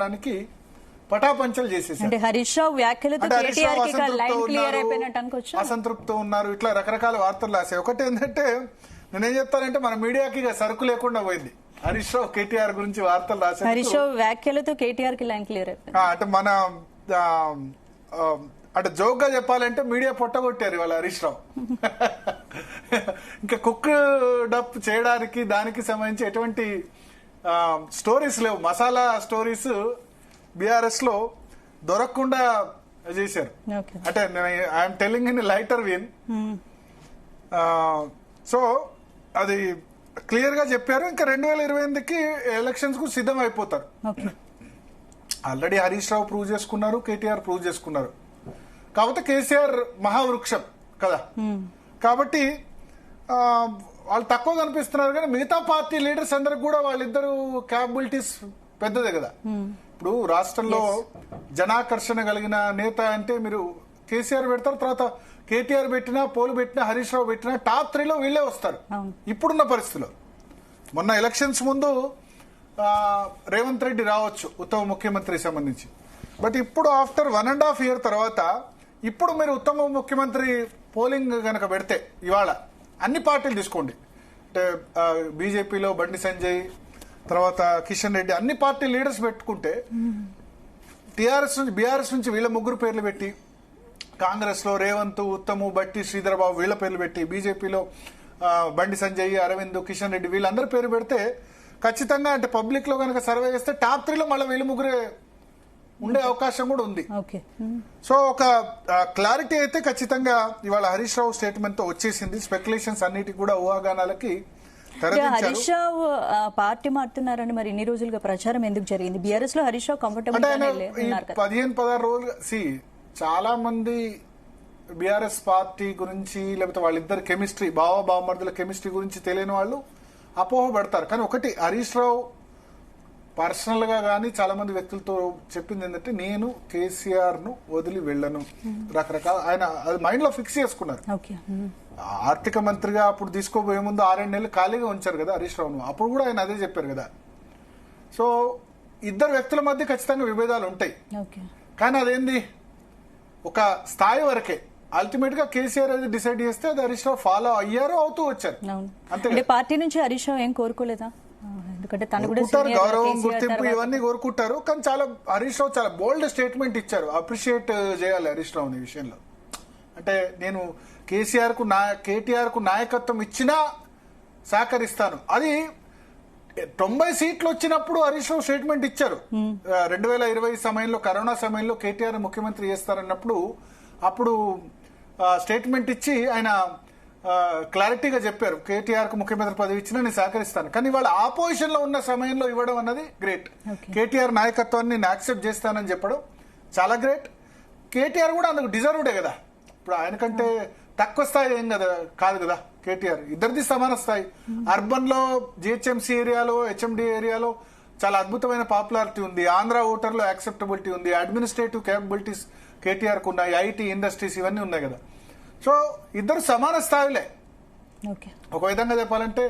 దానికి పటాపంచలు చేసేసారు. అంటే హరీష్ రావు వ్యాఖ్యలతో కేటీఆర్ కి లైన్ క్లియర్ అయిపోయినట్టు అనుకోవచ్చు. అసంతృప్తి ఉన్నారు, ఇట్లా రకరకాల వార్తలు రాశాయి. ఒకటి ఏంటంటే నేనేం చెప్తానంటే మన మీడియాకి సరుకు లేకుండా పోయింది. హరీష్ రావు కేటీఆర్ గురించి వార్తలు రాశారు. హరీష్ రావు వ్యాఖ్యలతో కేటీఆర్ కి లైన్ క్లియర్ అయిపోయింది. అంటే మన అంటే జోక్ గా చెప్పాలంటే మీడియా పొట్టగొట్టారు ఇవాళ హరీష్ రావు. ఇంకా కుక్ డప్ చేయడానికి దానికి సంబంధించి ఎటువంటి స్టోరీస్ లేవు. మసాలా స్టోరీస్ బీఆర్ఎస్ లో దొరకకుండా చేశారు. అంటే I'm telling in lighter vein. So అది క్లియర్ గా చెప్పారు. ఇంకా 2028కి ఎలక్షన్స్ కు సిద్ధం అయిపోతారు. ఆల్రెడీ హరీష్ రావు ప్రూవ్ చేసుకున్నారు, కేటీఆర్ ప్రూవ్ చేసుకున్నారు. కాకపోతే కేసీఆర్ మహావృక్షం కదా, కాబట్టి వాళ్ళు తక్కువ కనిపిస్తున్నారు. కానీ మిగతా పార్టీ లీడర్స్ అందరికి కూడా వాళ్ళిద్దరు క్యాపబిలిటీస్ పెద్దదే కదా. ఇప్పుడు రాష్ట్రంలో జనాకర్షణ కలిగిన నేత అంటే మీరు కేసీఆర్ పెడతారు, తర్వాత కేటీఆర్ పెట్టినా, పోలు పెట్టినా, హరీష్ రావు పెట్టినా టాప్ 3లో వీళ్ళే వస్తారు ఇప్పుడున్న పరిస్థితిలో. మొన్న ఎలక్షన్స్ ముందు రేవంత్ రెడ్డి రావచ్చు ఉత్తమ ముఖ్యమంత్రికి సంబంధించి. బట్ ఇప్పుడు ఆఫ్టర్ 1.5 years తర్వాత ఇప్పుడు మీరు ఉత్తమ ముఖ్యమంత్రి పోలింగ్ గనక పెడితే ఇవాళ అన్ని పార్టీలు తీసుకోండి, అంటే బీజేపీలో బండి సంజయ్, తర్వాత కిషన్ రెడ్డి, అన్ని పార్టీ లీడర్స్ పెట్టుకుంటే టీఆర్ఎస్ నుంచి బీఆర్ఎస్ నుంచి వీళ్ళ ముగ్గురు పేర్లు పెట్టి, కాంగ్రెస్ లో రేవంత్, ఉత్తము, బట్టి, శ్రీధర్ బాబు వీళ్ళ పేర్లు పెట్టి, బీజేపీలో బండి సంజయ్, అరవింద్, కిషన్ రెడ్డి వీళ్ళందరి పేరు పెడితే ఖచ్చితంగా అంటే పబ్లిక్ లో కనుక సర్వే చేస్తే టాప్ 3లో మళ్ళీ వీళ్ళ ముగ్గురే ఉండే అవకాశం కూడా ఉంది. సో ఒక క్లారిటీ అయితే ఖచ్చితంగా ఇవాళ హరీష్ రావు స్టేట్మెంట్ తో వచ్చేసింది. స్పెక్యులేషన్స్ అన్నిటికీ కూడా ఊహాగానాలకి హరీష్ రావు పార్టీ మారుతున్నారని మరి ఇన్ని రోజులుగా ప్రచారం ఎందుకు జరిగింది? బీఆర్ఎస్ లో హరీష్ రావు కంఫర్టబుల్ 15-16 రోజులు చాలా మంది బీఆర్ఎస్ పార్టీ గురించి లేకపోతే వాళ్ళిద్దరు కెమిస్ట్రీ, బావమర్దుల కెమిస్ట్రీ గురించి తెలియని వాళ్ళు అపోహ పెడతారు. కానీ ఒకటి హరీష్ రావు పర్సనల్ గా కానీ చాలా మంది వ్యక్తులతో చెప్పింది ఏంటంటే, నేను కేసీఆర్ ను వదిలి వెళ్ళను. రకరకాల ఆయన అది మైండ్ లో ఫిక్స్ చేసుకున్నారు. ఆర్థిక మంత్రిగా అప్పుడు తీసుకోబోయే ముందు 6-7 నెలలు ఖాళీగా ఉంచారు కదా హరీష్ రావును. అప్పుడు కూడా ఆయన అదే చెప్పారు కదా. సో ఇద్దరు వ్యక్తుల మధ్య ఖచ్చితంగా విభేదాలు ఉంటాయి. కానీ అదేంది ఒక స్థాయి వరకే. అల్టిమేట్ గా కేసీఆర్ అది డిసైడ్ చేస్తే అది హరీష్ రావు ఫాలో అయ్యారు, అవుతూ వచ్చారు. అంతే. పార్టీ నుంచి హరీష్ రావు ఏం కోరుకోలేదా? ఎందుకంటే తను కూడా గౌరవం, గుర్తింపు ఇవన్నీ కోరుకుంటారు. కానీ చాలా హరీష్ రావు చాలా బోల్డ్ స్టేట్మెంట్ ఇచ్చారు. అప్రిషియేట్ చేయాలి హరీష్ రావు ఈ విషయంలో. అంటే నేను కేటీఆర్ కు నాయకత్వం ఇచ్చినా సహకరిస్తాను. అది 90 సీట్లు వచ్చినప్పుడు హరీష్ రావు స్టేట్మెంట్ ఇచ్చారు. 2020 సమయంలో, కరోనా సమయంలో కేటీఆర్ ముఖ్యమంత్రి చేస్తారన్నప్పుడు అప్పుడు స్టేట్మెంట్ ఇచ్చి ఆయన క్లారిటీగా చెప్పారు, కేటీఆర్ కు ముఖ్యమంత్రి పదవి ఇచ్చినా నేను సహకరిస్తాను. కానీ వాళ్ళ ఆపోజిషన్ లో ఉన్న సమయంలో ఇవ్వడం అన్నది గ్రేట్. కేటీఆర్ నాయకత్వాన్ని నేను యాక్సెప్ట్ చేస్తానని చెప్పడం చాలా గ్రేట్. కేటీఆర్ కూడా అందుకు డిజర్వ్డే కదా. ఇప్పుడు ఆయనకంటే తక్కువ స్థాయి ఏం కదా కాదు కదా కేటీఆర్. ఇద్దరిది సమాన స్థాయి. అర్బన్ లో జిహెచ్ఎంసీ ఏరియాలో, హెచ్ఎండి ఏరియాలో చాలా అద్భుతమైన పాపులారిటీ ఉంది. ఆంధ్ర ఓటర్లో యాక్సెప్టబిలిటీ ఉంది. అడ్మినిస్ట్రేటివ్ కేపబిలిటీస్ కేటీఆర్ కు ఉన్నాయి. ఐటీ ఇండస్ట్రీస్ ఇవన్నీ ఉన్నాయి కదా. సో ఇద్దరు సమాన స్థాయిలే. ఒక విధంగా చెప్పాలంటే